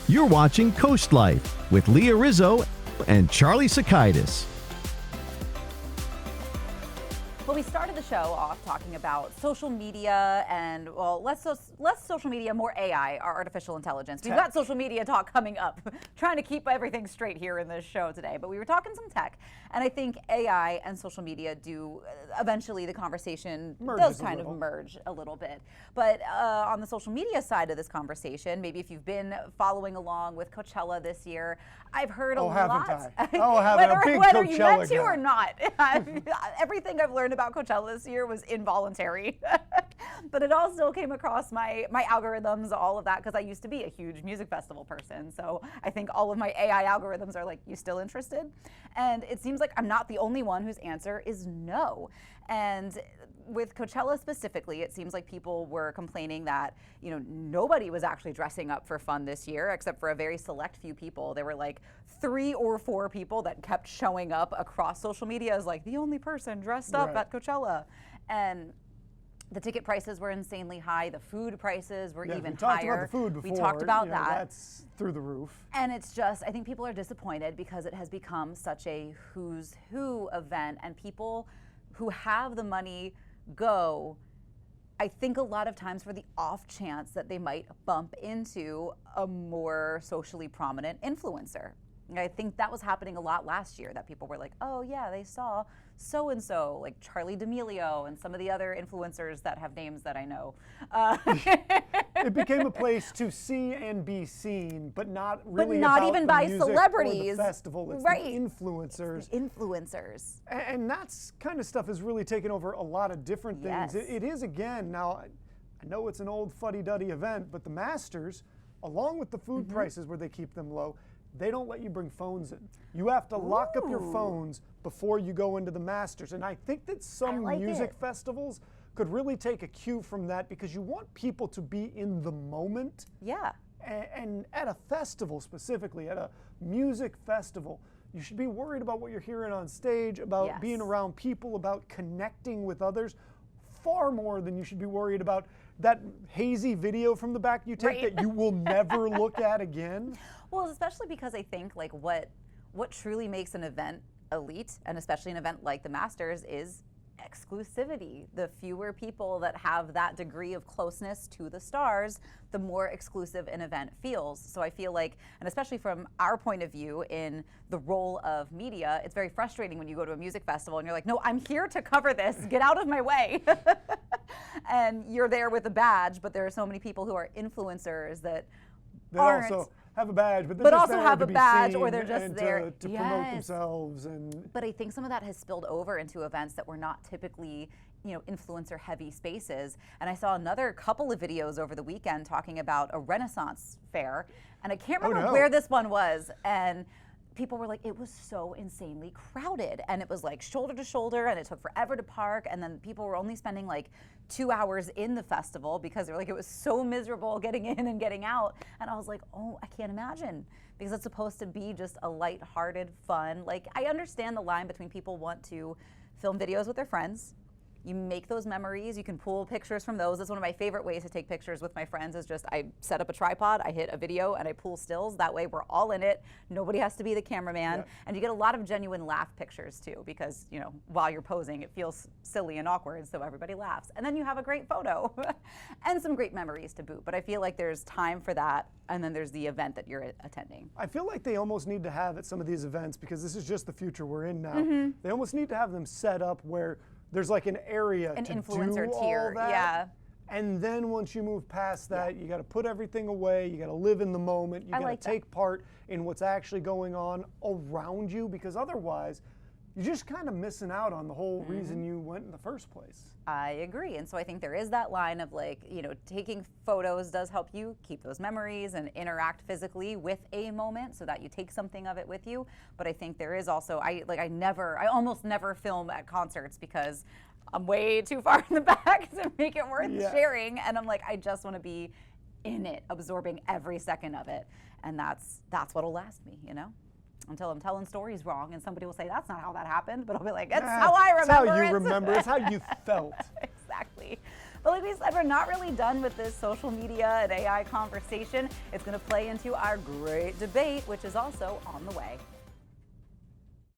You're watching CoastLife with Leah Rizzo and Charlie Sakaitis. Well, we started the show off talking about social media and, well, less social media, more AI, our artificial intelligence. We've got social media talk coming up, trying to keep everything straight here in this show today. But we were talking some tech, and I think AI and social media do, eventually the conversation does kind of merge a little bit. But on the social media side of this conversation, maybe if you've been following along with Coachella this year, I've heard a lot. Haven't I? Oh, haven't I? Whether you meant to or not. Everything I've learned about Coachella this year was involuntary. But it all still came across my algorithms, all of that, because I used to be a huge music festival person. So I think all of my AI algorithms are like, you still interested? And it seems like I'm not the only one whose answer is no. And with Coachella specifically, it seems like people were complaining that, you know, nobody was actually dressing up for fun this year, except for a very select few people. There were like 3 or 4 people that kept showing up across social media as like the only person dressed up at Coachella. And the ticket prices were insanely high. The food prices were even higher. We talked about the food before. We talked about that. That's through the roof. And it's just, I think people are disappointed because it has become such a who's who event, and people who have the money go, I think a lot of times for the off chance that they might bump into a more socially prominent influencer. I think that was happening a lot last year, that people were like, oh yeah, they saw so-and-so, like Charlie D'Amelio and some of the other influencers that have names that I know. It became a place to see and be seen, but not really not about even the by music celebrities. Or the festival. It's Right. the influencers. It's the influencers. And that's kind of stuff has really taken over a lot of different things. Yes. It is, again, now I know it's an old fuddy-duddy event, but the Masters, along with the food prices where they keep them low, they don't let you bring phones in. You have to lock up your phones before you go into the Masters. And I think that some music festivals could really take a cue from that, because you want people to be in the moment. Yeah. And at a festival specifically, at a music festival, you should be worried about what you're hearing on stage, about being around people, about connecting with others, far more than you should be worried about that hazy video from the back you take that you will never look at again. Well, especially because I think like what truly makes an event elite, and especially an event like the Masters, is exclusivity. The fewer people that have that degree of closeness to the stars, the more exclusive an event feels. So I feel like, and especially from our point of view in the role of media, it's very frustrating when you go to a music festival and you're like, no, I'm here to cover this, get out of my way. And you're there with a badge, but there are so many people who are influencers that aren't. Also have a badge, but also there have to a be badge, seen or they're just and there to promote themselves. But I think some of that has spilled over into events that were not typically, you know, influencer heavy spaces. And I saw another couple of videos over the weekend talking about a Renaissance fair, and I can't remember where this one was, and people were like, it was so insanely crowded, and it was like shoulder to shoulder, and it took forever to park, and then people were only spending like 2 hours in the festival because they were like, it was so miserable getting in and getting out. And I was like, oh, I can't imagine, because it's supposed to be just a lighthearted fun. Like, I understand the line between people want to film videos with their friends. You make those memories, you can pull pictures from those. That's one of my favorite ways to take pictures with my friends, is just I set up a tripod, I hit a video, and I pull stills. That way we're all in it. Nobody has to be the cameraman. And you get a lot of genuine laugh pictures too, because, you know, while you're posing, it feels silly and awkward, so everybody laughs. And then you have a great photo and some great memories to boot. But I feel like there's time for that, and then there's the event that you're attending. I feel like they almost need to have at some of these events, because this is just the future we're in now, they almost need to have them set up where there's like an area to influencer do tier, all that. And then once you move past that, you got to put everything away. You got to live in the moment. You got to take part in what's actually going on around you, because otherwise, you're just kind of missing out on the whole reason you went in the first place. I agree. And so I think there is that line of like, you know, taking photos does help you keep those memories and interact physically with a moment so that you take something of it with you. But I think there is also, I almost never film at concerts because I'm way too far in the back to make it worth sharing. And I'm like, I just want to be in it, absorbing every second of it. And that's what'll last me, you know? Until I'm telling stories wrong and somebody will say, that's not how that happened. But I'll be like, that's how I remember it. That's how you remember. It's how you felt. Exactly. But like we said, we're not really done with this social media and AI conversation. It's going to play into our great debate, which is also on the way.